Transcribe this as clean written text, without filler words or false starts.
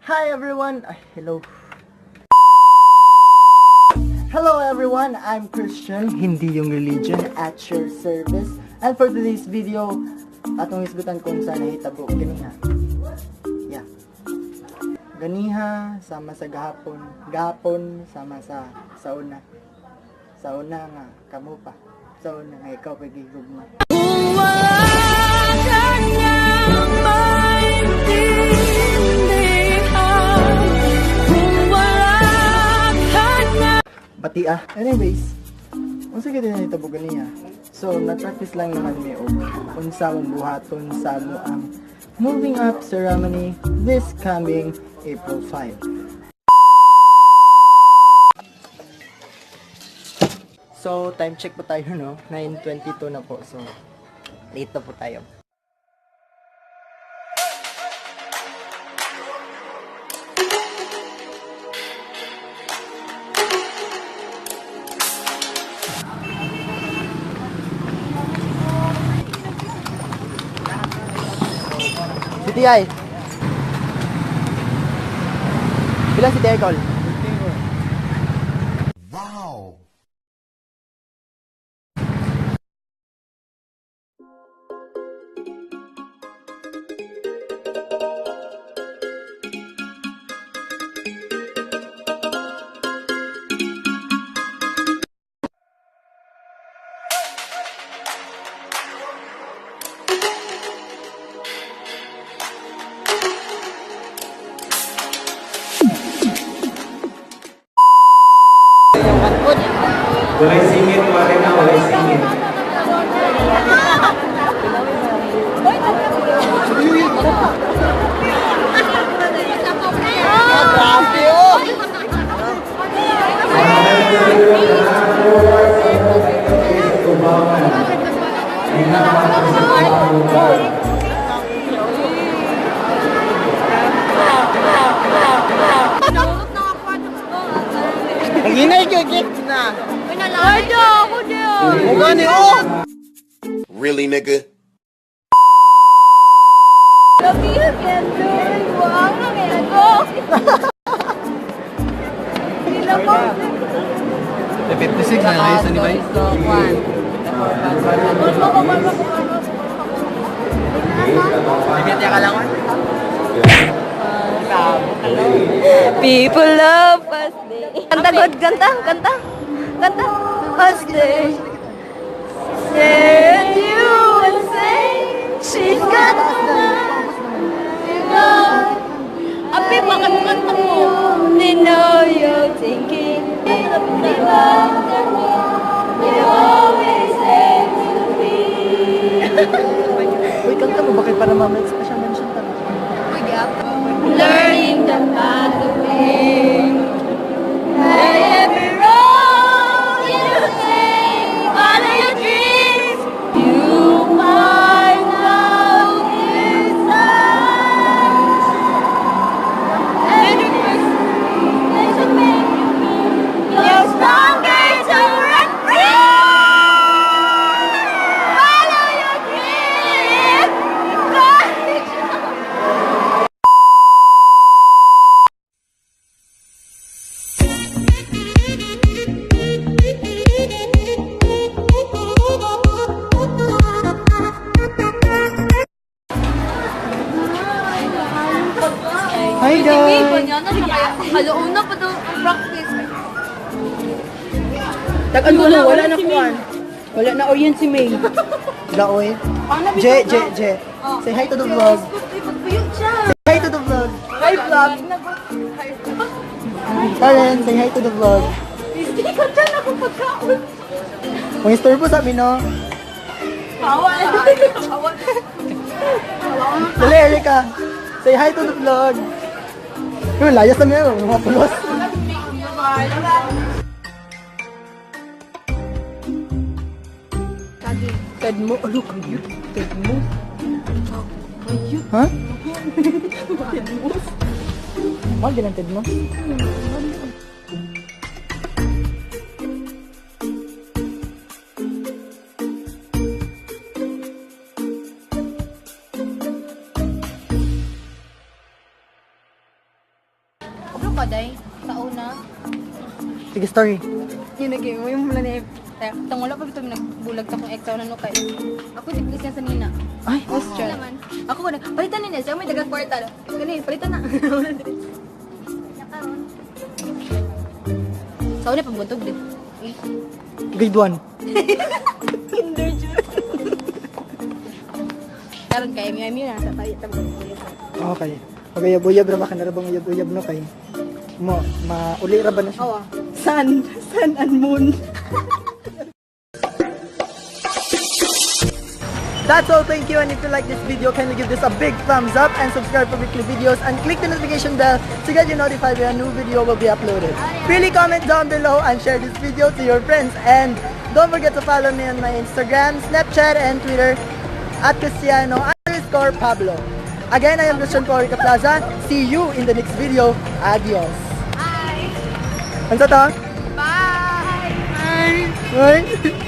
Hi everyone! Hello. Hello everyone, I'm Christian, hindi yung religion, at your service. And for today's video, atong isgutan kung saan nahitabo ganiha. Yeah. Ganiha, sama sa gahapon. Gahapon, sama sa sauna. Sauna nga, kamo pa. Sauna nga, ikaw pagigugma. Kung wala ka nang maintindihan, kung wala ka na. Pati anyways, unsa gid na hitabo ganiya. So, nag-practice lang naman mi og unsa mong buhaton sa mo ang moving up ceremony this coming April 5. So, time check po tayo, no? 9:22 na po. So, late na po tayo. Si T.I. Bilang si T.I. call? Wow! Walay singit, pare na, walay singit. Ang ingay ko, git na. Gani, oh! Really, nigga? Love you can do it, wow, ako. Sila po. 56 na ayos ni Bay. Bibigyan ka lang. People love us day. Kanta God, kanta. Us day. Said you would say she's got the love. Api, bakit mo kanta mo? They know you're thinking. They love me. You always say to me. Uy, kanta mo, bakit para mamaya special mention ka na? Learning the path of being. Every road you take, follow your dreams. You find out this time. Every person should make you feel you're stronger to run free. Follow your dreams. Hi guys! Alauna pa daw ang practice. Tag-ano na, wala na kuwan. Wala na orient si May. Daoy. Je. Say hi to the vlog. Say hi to the vlog. Hi, vlog. Karen, say hi to the vlog. Hindi ka dyan ako pagkaon. Kung store po sabi, no? Hawa. Dali, Erika. Say hi to the vlog. Yung layas na meron, mga pulos. Ted mo, ano kayo? Ted mo. Ha? Mahal din ang Ted mo? ka, day. Sa una. Sige, story. Yun, naging mo yung mula ni Tang wala pa ito nagbulag sa kong ex na no kay. Ako tiglis niya sa Nina. Ay, Austria. Ako ko na, palitan na niya. Siya may dagang kwarta. Ganun, palitan na. Sa una, pagbuntog din. grade 1. Kinder Joy. Karon kay Miami na sa tayo tabang. Okay. Magayab-uyab ra ba ka na ra bang uyab-uyab no kay mo mauli ra ba na siya? Oo. Sun and moon. That's all, thank you, and if you like this video, kindly give this a big thumbs up and subscribe for weekly videos and click the notification bell to get you notified when a new video will be uploaded. Really comment down below and share this video to your friends, and don't forget to follow me on my Instagram, Snapchat, and Twitter at Cristiano_Pablo. Again, I am Christian Corica Plaza. See you in the next video. Adios. Bye. Ano to? Bye. Bye.